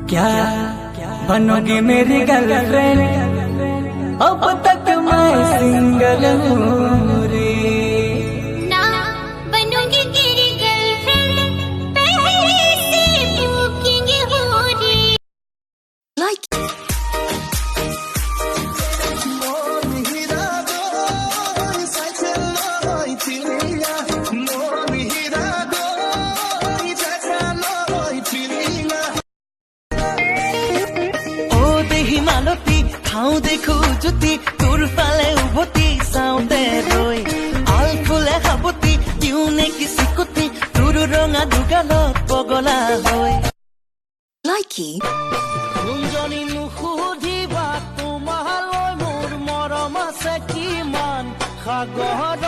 क्या बनोगी मेरी गर्लफ्रेंड? अब तक मैं सिंगल हूँ रे। ना बनूंगी तेरी गर्लफ्रेंड, पहले से बुकिंग हो रे। Like হিমালতি খাওঁ দেখো জুতি তোৰ ফালে উভতি চাওঁতে ৰৈ আল ফুলে সাৱতি দিওঁ নেকি চিকুতি তোৰ ৰঙা দুগালত পগলা হৈ likey. কোনজনী নুসুধিবা তোমালৈ মোৰ মৰম আছে কিমান সাগৰ